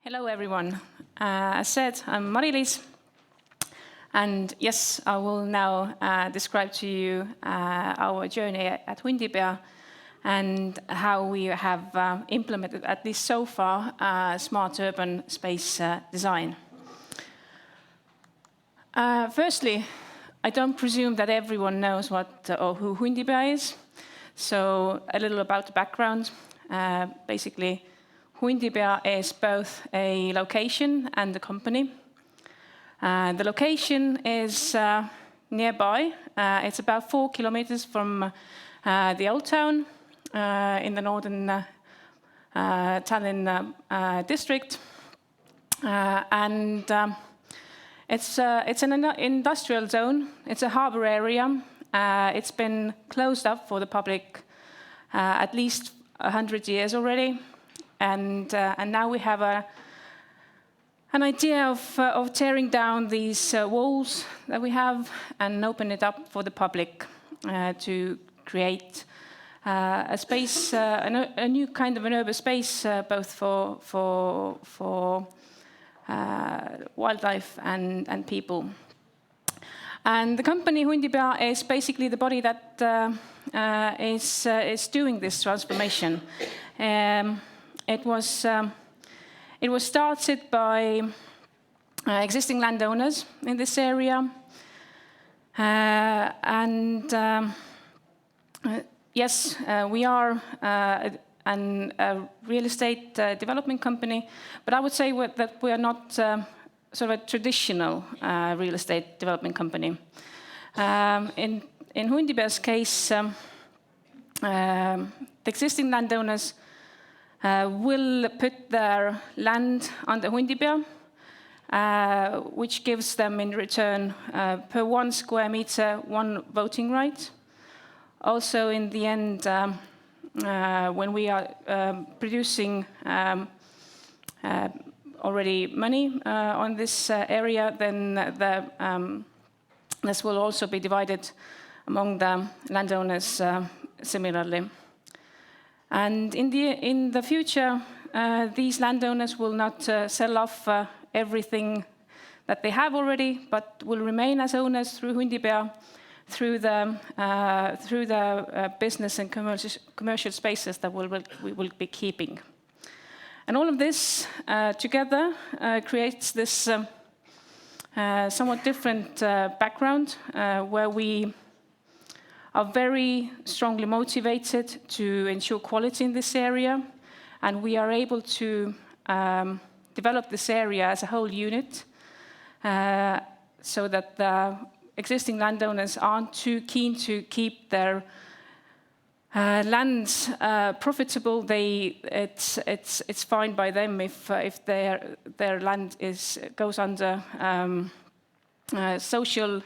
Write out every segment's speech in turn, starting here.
Hello, everyone. As said, I'm Mari-Liis. And yes, I will now describe to you our journey at Hundipea and how we have implemented, at least so far, smart urban space design. Firstly, I don't presume that everyone knows what or who Hundipea is. So a little about the background. Basically, Hundipea is both a location and a company. The location is nearby. It's about 4 kilometers from the old town in the northern Tallinn district. It's an industrial zone. It's a harbor area. It's been closed up for the public at least 100 years already. And now we have an idea of tearing down these walls that we have and open it up for the public to create a space, a new kind of an urban space, both for wildlife and people. And the company Hundipea is basically the body that is doing this transformation. It was started by existing landowners in this area. Yes, we are a real estate development company, but I would say that we are not sort of a traditional real estate development company. In Hundipea's case, the existing landowners will put their land under Hundipea, which gives them in return per 1 square meter, 1 voting right. Also, in the end, when we are producing already money on this area, then this will also be divided among the landowners similarly. And in the future, these landowners will not sell off everything that they have already, but will remain as owners through Hundipea, through the business and commercial spaces that we will be keeping. And all of this together creates this somewhat different background where we are very strongly motivated to ensure quality in this area, and we are able to develop this area as a whole unit so that the existing landowners aren't too keen to keep their lands profitable. It's fine by them if their land goes under social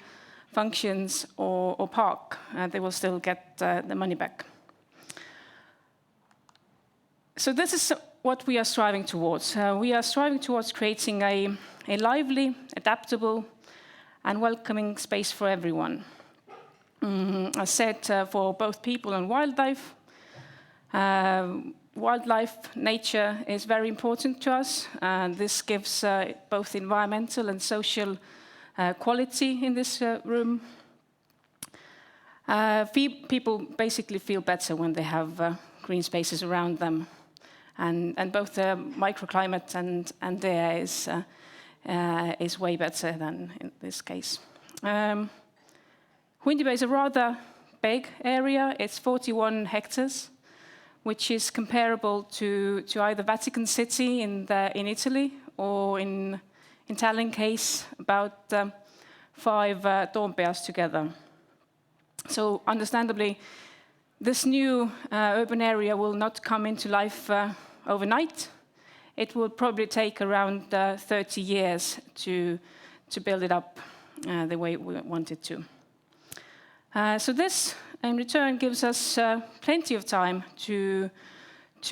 functions or park, they will still get the money back. So this is what we are striving towards. We are striving towards creating a lively, adaptable, and welcoming space for everyone. As said, for both people and wildlife. Wildlife, nature is very important to us. This gives both environmental and social quality in this room. People basically feel better when they have green spaces around them. And both the microclimate and the air is way better than in this case. Hundipea is a rather big area. It's 41 hectares, which is comparable to either Vatican City in Italy or in Tallinn case, about 5 Toompeas together. So understandably, this new urban area will not come into life overnight. It will probably take around 30 years to build it up the way we want it to. So this, in return, gives us plenty of time to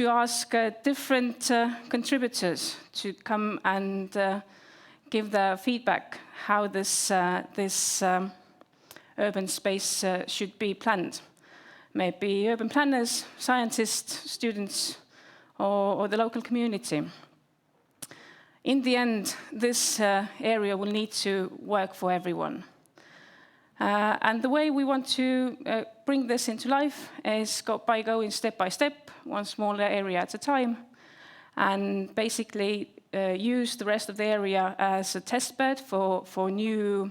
ask different contributors to come and give their feedback how this urban space should be planned. Maybe urban planners, scientists, students, or the local community. in the end, this area will need to work for everyone. And the way we want to bring this into life is by going step by step, one smaller area at a time, and basically use the rest of the area as a test bed for new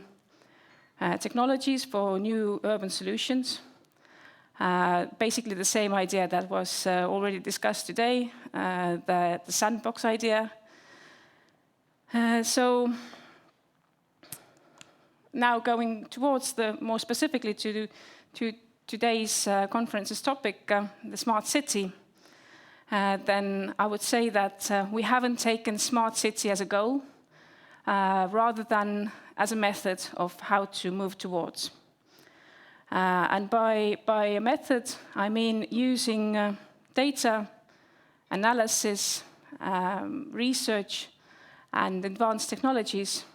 technologies, for new urban solutions. Basically the same idea that was already discussed today, the sandbox idea. So now going towards more specifically to today's conference's topic, the smart city, then I would say that we haven't taken smart city as a goal, rather than as a method of how to move towards. And by a method, I mean using data, analysis, research, and advanced technologies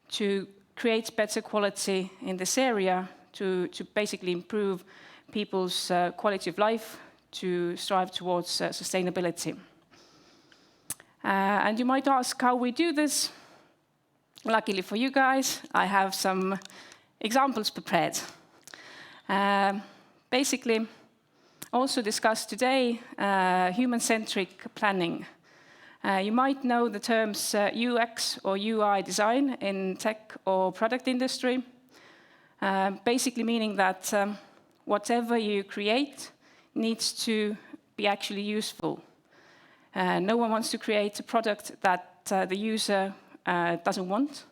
to create better quality in this area, to basically improve people's quality of life, to strive towards sustainability. And you might ask how we do this. Luckily for you guys, I have some examples prepared. Basically, also discussed today, human-centric planning. You might know the terms UX or UI design in tech or product industry, basically meaning that whatever you create needs to be actually useful. No one wants to create a product that the user doesn't want,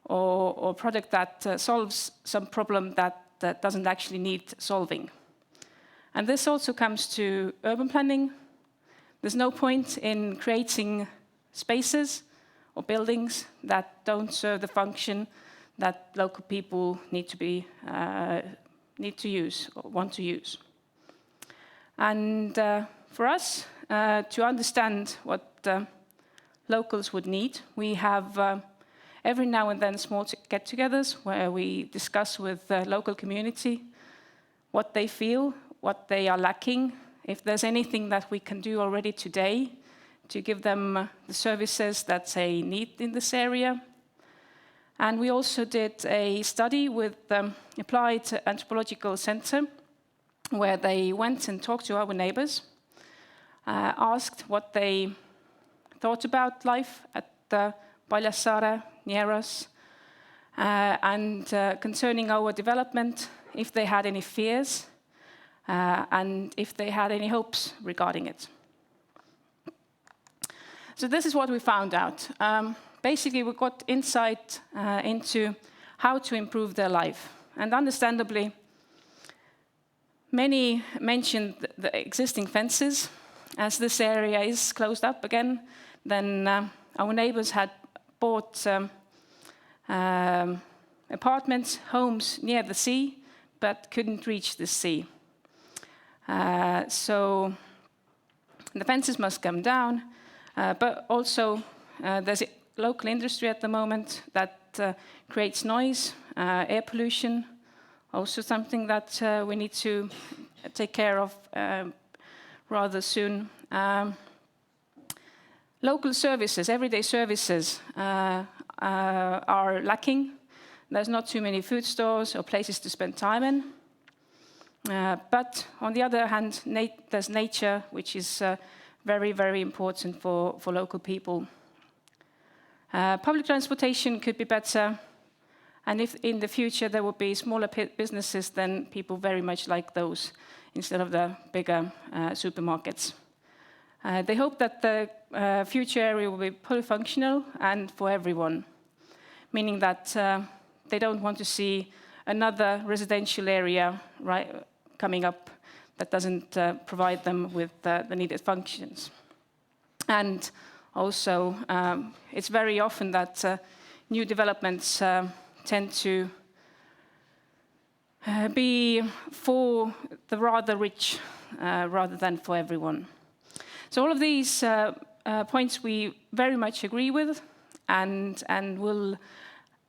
or a product that solves some problem that doesn't actually need solving. And this also comes to urban planning. There's no point in creating spaces or buildings that don't serve the function that local people need to use or want to use. And for us to understand what locals would need, we have every now and then small get-togethers where we discuss with the local community what they feel, what they are lacking, if there's anything that we can do already today to give them the services that they need in this area. And we also did a study with Applied Anthropological Center, where they went and talked to our neighbors, asked what they thought about life at Paljassaare, near us, and concerning our development, if they had any fears, and if they had any hopes regarding it. So this is what we found out. Basically, we got insight into how to improve their life. And understandably, many mentioned the existing fences. As this area is closed up again, then our neighbors had bought apartments, homes near the sea, but couldn't reach the sea. So the fences must come down, but also there's a local industry at the moment that creates noise, air pollution, also something that we need to take care of rather soon. Local services, everyday services are lacking. There's not too many food stores or places to spend time in. But on the other hand, there's nature, which is very, very important for local people. Public transportation could be better. And if in the future there will be smaller businesses, then people very much like those instead of the bigger supermarkets. They hope that the future area will be polyfunctional and for everyone, meaning that they don't want to see another residential area coming up that doesn't provide them with the needed functions. And also, it's very often that new developments tend to be for the rather rich rather than for everyone. So all of these points we very much agree with and will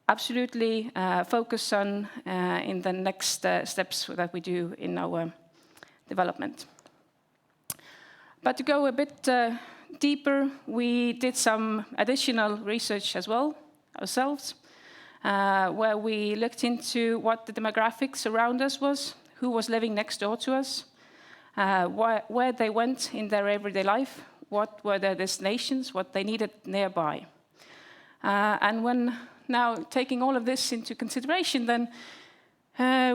absolutely focus on in the next steps that we do in our development. But to go a bit deeper, we did some additional research as well ourselves, where we looked into what the demographics around us was, who was living next door to us, where they went in their everyday life, what were their destinations, what they needed nearby. And when now taking all of this into consideration, then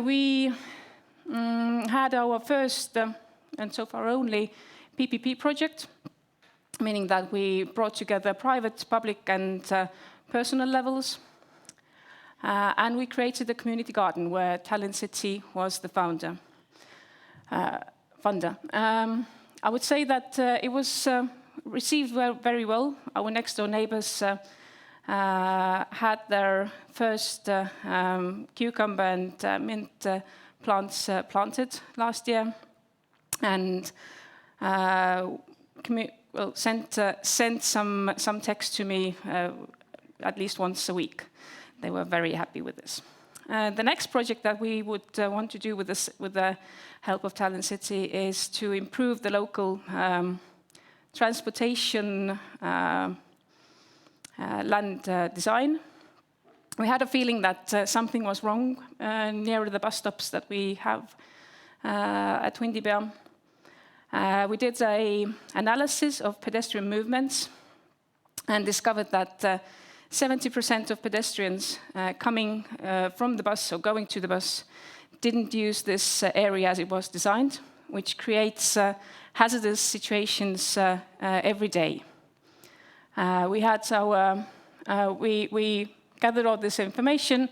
we had our first, and so far only, PPP project, meaning that we brought together private, public, and personal levels. And we created a community garden where Tallinn City was the funder. I would say that it was received very well. Our next door neighbors had their first cucumber and mint plants planted last year, and sent some text to me at least once a week. They were very happy with this. The next project that we would want to do with the help of Tallinn City is to improve the local transportation land design. We had a feeling that something was wrong near the bus stops that we have at Hundipea. We did an analysis of pedestrian movements and discovered that 70% of pedestrians coming from the bus or going to the bus didn't use this area as it was designed, which creates hazardous situations every day. We gathered all this information,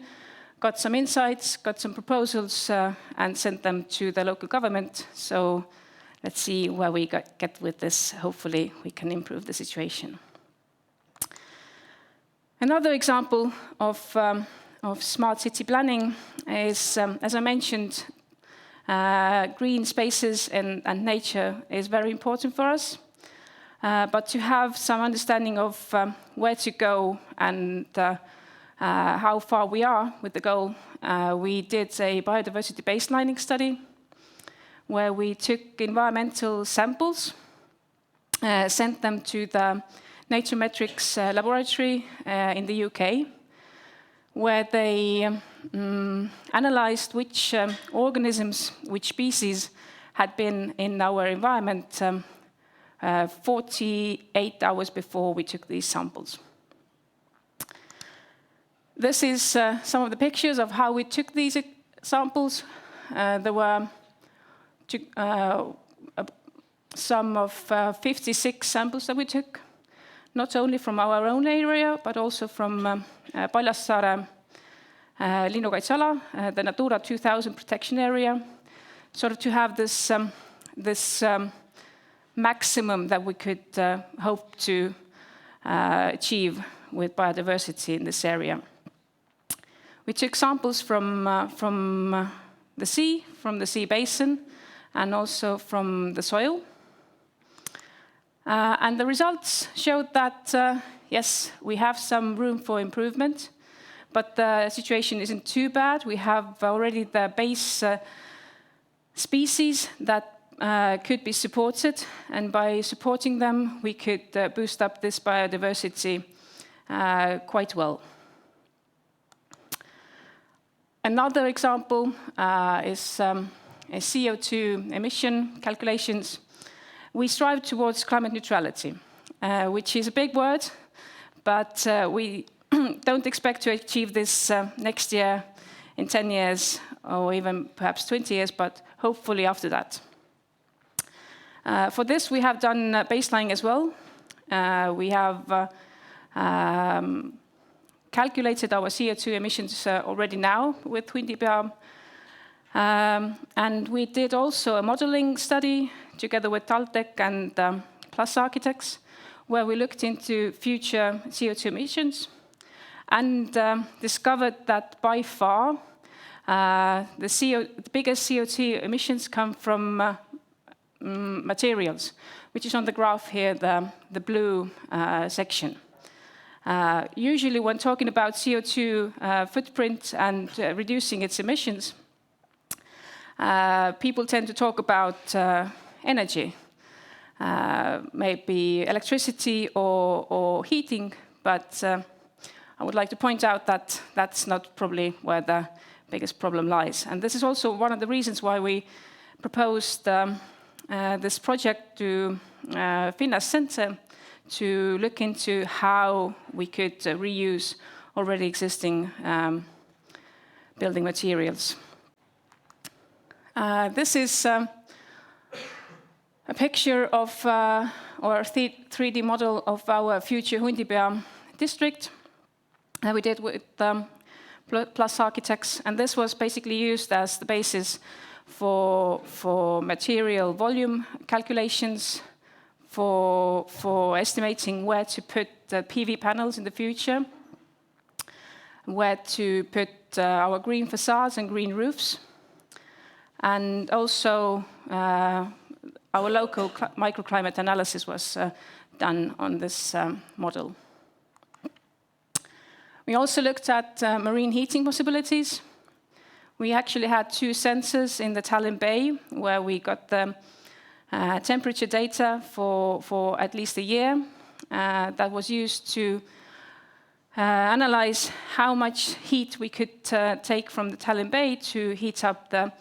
got some insights, got some proposals, and sent them to the local government. So let's see where we get with this. Hopefully, we can improve the situation. Another example of smart city planning is, as I mentioned, green spaces and nature is very important for us. But to have some understanding of where to go and how far we are with the goal, we did a biodiversity baselining study where we took environmental samples, sent them to the Naturemetrics laboratory in the UK, where they analyzed which organisms, which species had been in our environment 48 hours before we took these samples. This is some of the pictures of how we took these samples. There were some of 56 samples that we took, not only from our own area, but also from Paljassaare linnukaitseala, the Natura 2000 protection area, sort of to have this maximum that we could hope to achieve with biodiversity in this area. We took samples from the sea basin, and also from the soil. And the results showed that, yes, we have some room for improvement, but the situation isn't too bad. We have already the base species that could be supported, and by supporting them, we could boost up this biodiversity quite well. Another example is CO2 emission calculations. We strive towards climate neutrality, which is a big word, but we don't expect to achieve this next year, in 10 years, or even perhaps 20 years, but hopefully after that. For this, we have done baselining as well. We have calculated our CO2 emissions already now with Hundipea. And we did also a modeling study together with TalTech and Plus Architects, where we looked into future CO2 emissions and discovered that by far the biggest CO2 emissions come from materials, which is on the graph here, the blue section. Usually when talking about CO2 footprint and reducing its emissions, people tend to talk about energy. maybe electricity or heating, but I would like to point out that that's not probably where the biggest problem lies. And this is also one of the reasons why we proposed this project to Finnas Center to look into how we could reuse already existing building materials. This is a picture of or a 3D model of our future Hundipea district that we did with Plus Architects, and this was basically used as the basis for material volume calculations, for estimating where to put the PV panels in the future, where to put our green facades and green roofs, and also our local microclimate analysis was done on this model. We also looked at marine heating possibilities. We actually had 2 sensors in the Tallinn Bay where we got the temperature data for at least a year that was used to analyze how much heat we could take from the Tallinn Bay to heat up the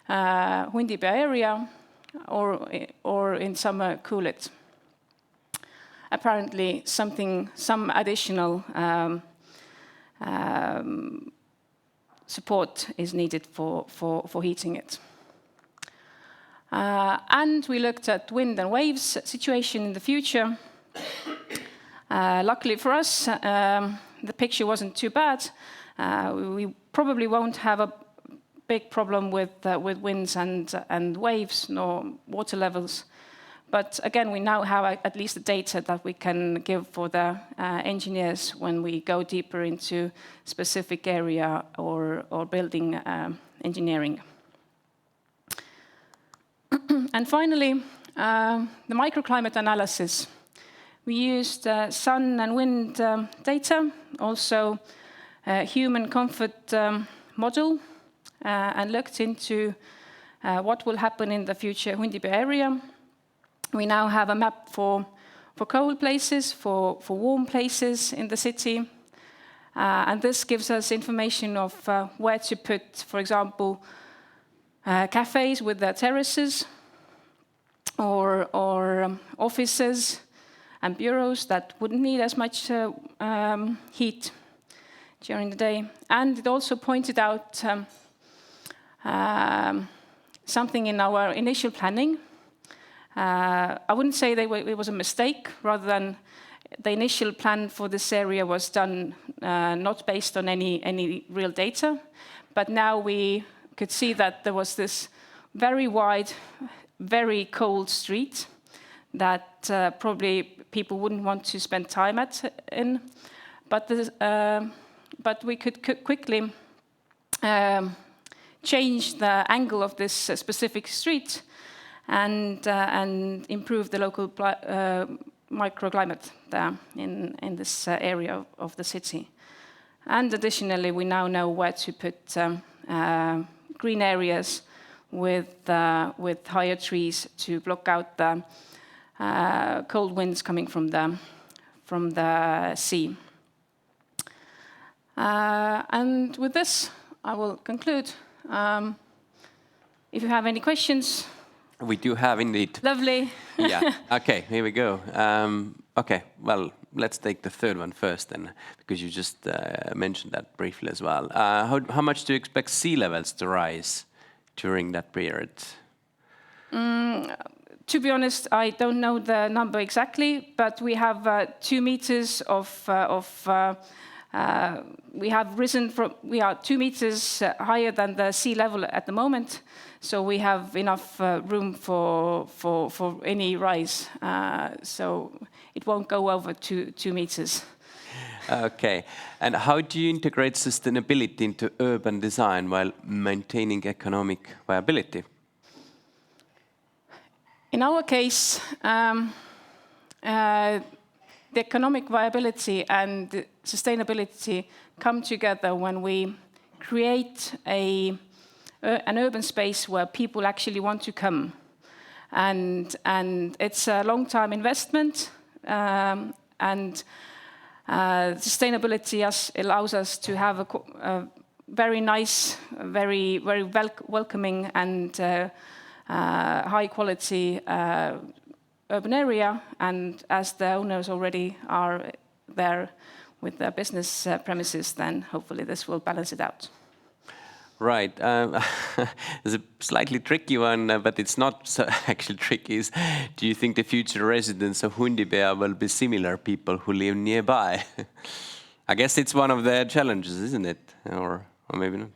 Hundipea area or in summer cool it. Apparently some additional support is needed for heating it. And we looked at wind and waves situation in the future. Luckily for us, the picture wasn't too bad. We probably won't have a big problem with winds and waves nor water levels. But again, we now have at least the data that we can give for the engineers when we go deeper into specific area or building engineering. And finally, the microclimate analysis. We used sun and wind data, also human comfort model, and looked into what will happen in the future Hundipea area. We now have a map for cold places, for warm places in the city. And this gives us information of where to put, for example, cafes with their terraces, or offices and bureaus that wouldn't need as much heat during the day. And it also pointed out something in our initial planning. I wouldn't say it was a mistake, rather than the initial plan for this area was done not based on any real data. But now we could see that there was this very wide, very cold street that probably people wouldn't want to spend time in. But we could quickly change the angle of this specific street and improve the local microclimate there in this area of the city. And additionally, we now know where to put green areas with higher trees to block out the cold winds coming from the sea. And with this, I will conclude. If you have any questions. We do have indeed. Lovely. Yeah. Okay, here we go. Okay, well, let's take the third one first then, because you just mentioned that briefly as well. How much do you expect sea levels to rise during that period? To be honest, I don't know the number exactly, but we have 2 meters we are 2 meters higher than the sea level at the moment, so we have enough room for any rise. So it won't go over 2 meters. Okay, and how do you integrate sustainability into urban design while maintaining economic viability? In our case, the economic viability and sustainability come together when we create an urban space where people actually want to come. and it's a long-time investment, and sustainability allows us to have a very nice, very welcoming and high quality urban area, and as the owners already are there with their business premises, then hopefully this will balance it out. Right. It's a slightly tricky one, but it's not so actually tricky. Do you think the future residents of Hundipea will be similar people who live nearby? I guess it's one of the challenges, isn't it? Or maybe not.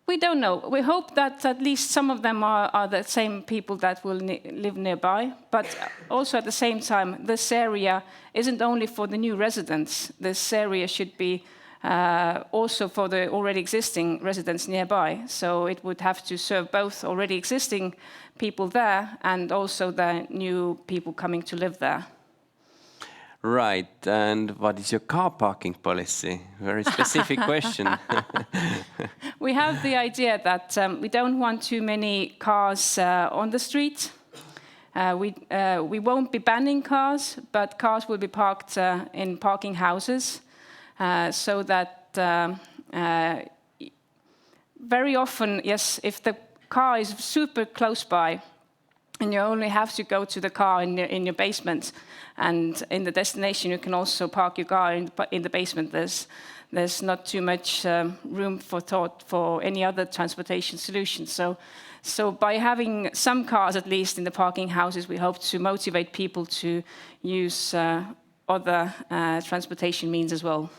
We don't know. We hope that at least some of them are the same people that will live nearby. But also at the same time, this area isn't only for the new residents. This area should be also for the already existing residents nearby. So it would have to serve both already existing people there and also the new people coming to live there. Right. And what is your car parking policy? Very specific question. We have the idea that we don't want too many cars on the street. We won't be banning cars, but cars will be parked in parking houses. So that very often, yes, if the car is super close by, and you only have to go to the car in your basement, and in the destination you can also park your car in the basement. There's not too much room for thought for any other transportation solution. So by having some cars at least in the parking houses, we hope to motivate people to use other transportation means as well.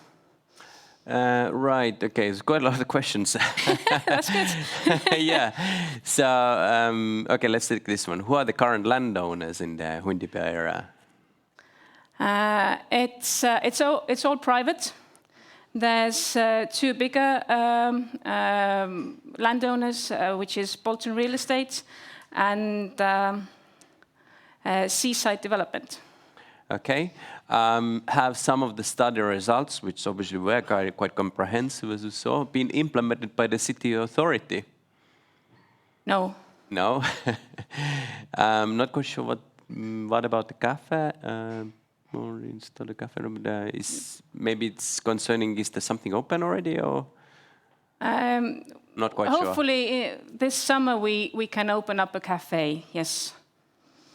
Right. Okay. There's quite a lot of questions. That's good. Yeah. So okay, let's take this one. Who are the current landowners in the Hundipea area? It's all private. There's two bigger landowners, which is Bolton Real Estate and Seaside Development. Okay. Have some of the study results, which obviously were quite comprehensive, as you saw, been implemented by the city authority? No. No. Not quite sure what about the cafe? Or install the cafe room? Maybe it's concerning, is there something open already, or? Not quite sure. Hopefully this summer we can open up a cafe, yes.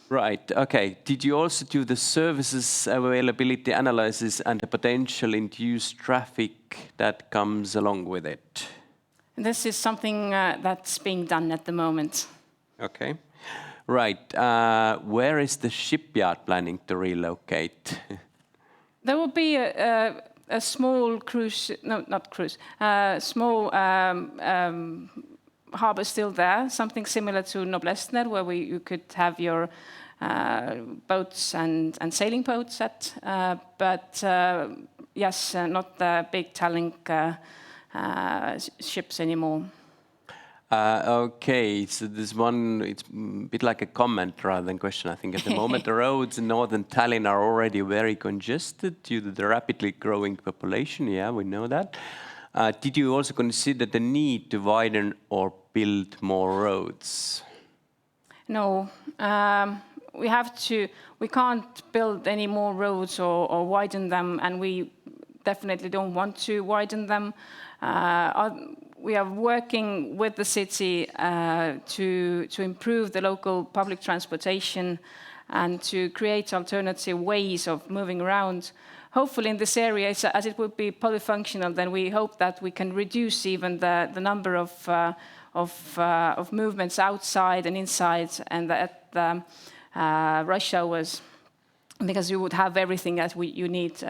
Right, okay. Did you also do the services availability analysis and the potential induced traffic that comes along with it? This is something that's being done at the moment. Okay. Right. Where is the shipyard planning to relocate? There will be a small cruise, no, not cruise, small harbour still there, something similar to Noblessner, where you could have your boats and sailing boats at, but yes, not the big Tallink ships anymore. Okay, so this one, it's a bit like a comment rather than question. I think at the moment the roads in northern Tallinn are already very congested due to the rapidly growing population. Yeah, we know that. Did you also consider the need to widen or build more roads? No, we can't build any more roads or widen them, and we definitely don't want to widen them. We are working with the city to improve the local public transportation and to create alternative ways of moving around. Hopefully in this area, as it would be polyfunctional, then we hope that we can reduce even the number of movements outside and inside and at the rush hours, because you would have everything that you need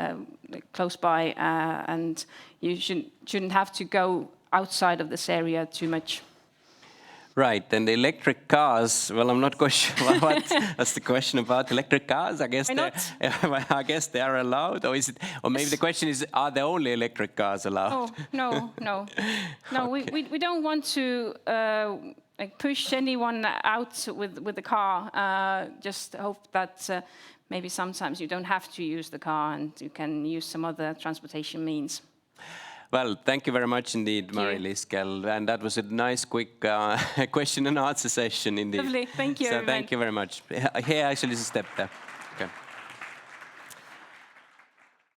close by, and you shouldn't have to go outside of this area too much. Right, and the electric cars, well, I'm not quite sure what's the question about electric cars. I guess I guess they are allowed, or is it? Or maybe the question is, are the only electric cars allowed? Oh, no. Okay. We don't want to push anyone out with the car. Just hope that maybe sometimes you don't have to use the car and you can use some other transportation means. Well, thank you very much indeed, you. Mari-Liis Kell. And that was a nice, quick question and answer session indeed. Lovely. Thank you, So everyone. thank you very much. Here actually is a step there.